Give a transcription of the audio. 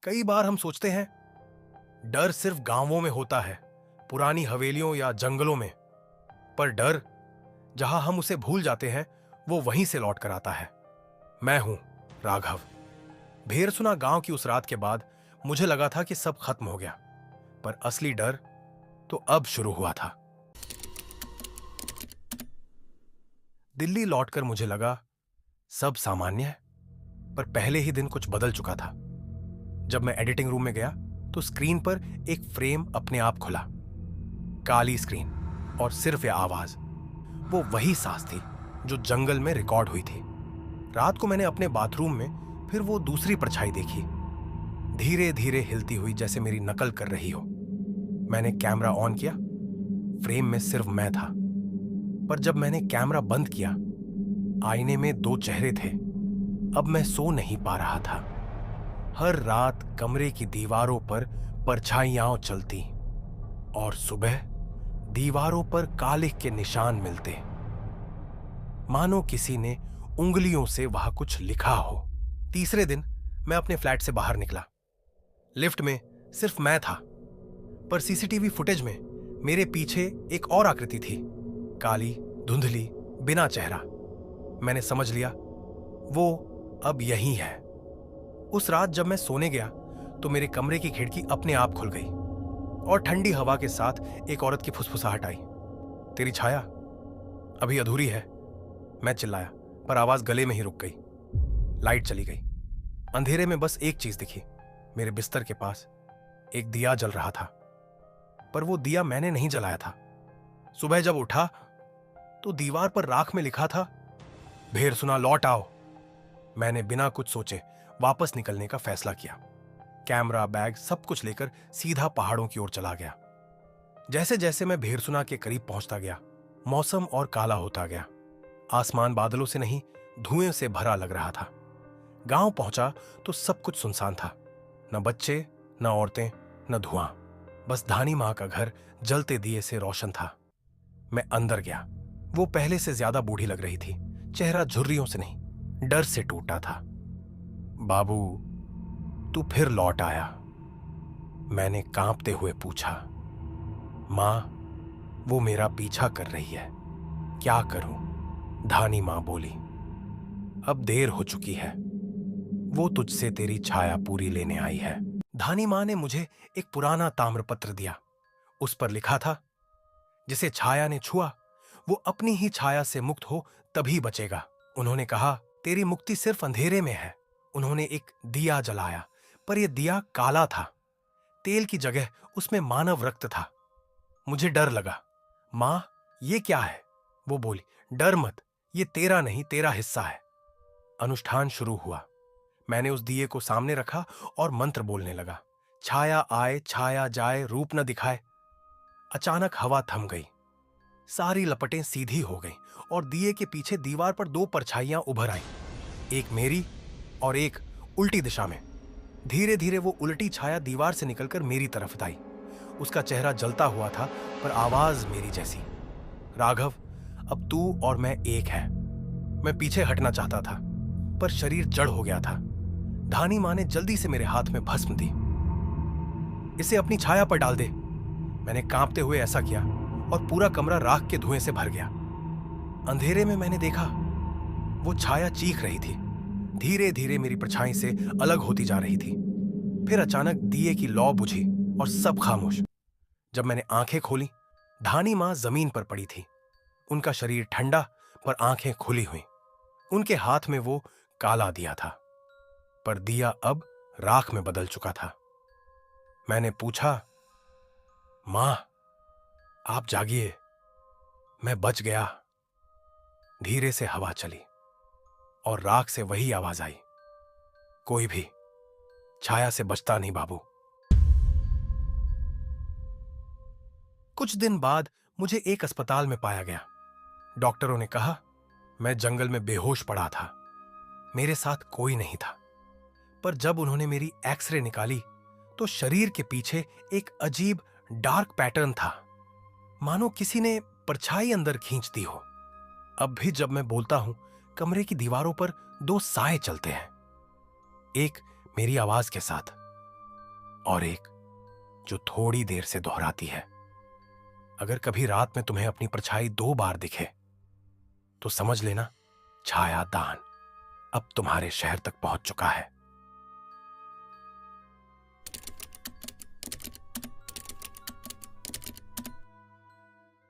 कई बार हम सोचते हैं डर सिर्फ गांवों में होता है, पुरानी हवेलियों या जंगलों में। पर डर जहां हम उसे भूल जाते हैं वो वहीं से लौट कर आता है। मैं हूं राघव। भेरसुना गांव की उस रात के बाद मुझे लगा था कि सब खत्म हो गया, पर असली डर तो अब शुरू हुआ था। दिल्ली लौटकर मुझे लगा सब सामान्य है, पर पहले ही दिन कुछ बदल चुका था। जब मैं एडिटिंग रूम में गया तो स्क्रीन पर एक फ्रेम अपने आप खुला। काली स्क्रीन और सिर्फ यह आवाज, वो वही सांस थी जो जंगल में रिकॉर्ड हुई थी। रात को मैंने अपने बाथरूम में फिर वो दूसरी परछाई देखी, धीरे धीरे हिलती हुई, जैसे मेरी नकल कर रही हो। मैंने कैमरा ऑन किया। फ्रेम में सिर्फ मैं था, पर जब मैंने कैमरा बंद किया, आईने में दो चेहरे थे। अब मैं सो नहीं पा रहा था। हर रात कमरे की दीवारों पर परछाइयां चलती और सुबह दीवारों पर कालिख के निशान मिलते, मानो किसी ने उंगलियों से वहां कुछ लिखा हो। तीसरे दिन मैं अपने फ्लैट से बाहर निकला। लिफ्ट में सिर्फ मैं था, पर सीसीटीवी फुटेज में मेरे पीछे एक और आकृति थी, काली, धुंधली, बिना चेहरा। मैंने समझ लिया वो अब यही है। उस रात जब मैं सोने गया तो मेरे कमरे की खिड़की अपने आप खुल गई और ठंडी हवा के साथ एक औरत की फुसफुसाहट आई। तेरी छाया अभी अधूरी है, मैं चिल्लाया, पर आवाज गले में ही रुक गई। लाइट चली गई। अंधेरे में बस एक चीज दिखी। मेरे बिस्तर के पास एक दिया जल रहा था, पर वो दिया मैंने नहीं जलाया था। सुबह जब उठा तो दीवार पर राख में लिखा था, भेरसुना लौट आओ। मैंने बिना कुछ सोचे वापस निकलने का फैसला किया। कैमरा, बैग, सब कुछ लेकर सीधा पहाड़ों की ओर चला गया। जैसे जैसे मैं भेरसुना के करीब पहुंचता गया, मौसम और काला होता गया। आसमान बादलों से नहीं, धुएं से भरा लग रहा था। गांव पहुंचा तो सब कुछ सुनसान था। न बच्चे, न औरतें, न धुआं। बस धानी मां का घर जलते दिए से रोशन था। मैं अंदर गया। वो पहले से ज्यादा बूढ़ी लग रही थी। चेहरा झुर्रियों से नहीं, डर से टूटा था। बाबू, तू फिर लौट आया? मैंने कांपते हुए पूछा। मां, वो मेरा पीछा कर रही है, क्या करूं? धानी मां बोली। अब देर हो चुकी है, वो तुझसे तेरी छाया पूरी लेने आई है। धानी मां ने मुझे एक पुराना ताम्रपत्र दिया। उस पर लिखा था, जिसे छाया ने छुआ वो अपनी ही छाया से मुक्त हो तभी बचेगा। उन्होंने कहा, तेरी मुक्ति सिर्फ अंधेरे में है। उन्होंने एक दिया जलाया, पर यह दिया काला था। तेल की जगह उसमें मानव रक्त था। मुझे डर लगा। मां, ये क्या है? वो बोली, डर मत, ये तेरा नहीं, तेरा हिस्सा है। अनुष्ठान शुरू हुआ। मैंने उस दिए को सामने रखा और मंत्र बोलने लगा। छाया आए, छाया जाए, रूप न दिखाए। अचानक हवा थम गई। सारी लपटें सीधी हो गईं और दिए के पीछे दीवार पर दो परछाइयां उभर आईं, एक मेरी और एक उल्टी दिशा में। धीरे धीरे वो उल्टी छाया दीवार से निकलकर मेरी तरफ आई। उसका चेहरा जलता हुआ था, पर आवाज मेरी जैसी। राघव, अब तू और मैं एक है। मैं पीछे हटना चाहता था, पर शरीर जड़ हो गया था। धानी मां ने जल्दी से मेरे हाथ में भस्म दी। इसे अपनी छाया पर डाल दे। मैंने कांपते हुए ऐसा किया और पूरा कमरा राख के धुएं से भर गया। अंधेरे में मैंने देखा वो छाया चीख रही थी, धीरे धीरे मेरी परछाई से अलग होती जा रही थी। फिर अचानक दिए की लौ बुझी और सब खामोश। जब मैंने आंखें खोली, धानी मां जमीन पर पड़ी थी। उनका शरीर ठंडा, पर आंखें खुली हुई। उनके हाथ में वो काला दिया था, पर दिया अब राख में बदल चुका था। मैंने पूछा, मां, आप जागिए, मैं बच गया। धीरे से हवा चली और राख से वही आवाज आई, कोई भी छाया से बचता नहीं बाबू। कुछ दिन बाद मुझे एक अस्पताल में पाया गया। डॉक्टरों ने कहा मैं जंगल में बेहोश पड़ा था। मेरे साथ कोई नहीं था, पर जब उन्होंने मेरी एक्सरे निकाली तो शरीर के पीछे एक अजीब डार्क पैटर्न था, मानो किसी ने परछाई अंदर खींच दी हो। अब भी जब मैं बोलता हूं, कमरे की दीवारों पर दो साए चलते हैं, एक मेरी आवाज के साथ और एक जो थोड़ी देर से दोहराती है। अगर कभी रात में तुम्हें अपनी परछाई 2 बार दिखे तो समझ लेना छाया दान अब तुम्हारे शहर तक पहुंच चुका है।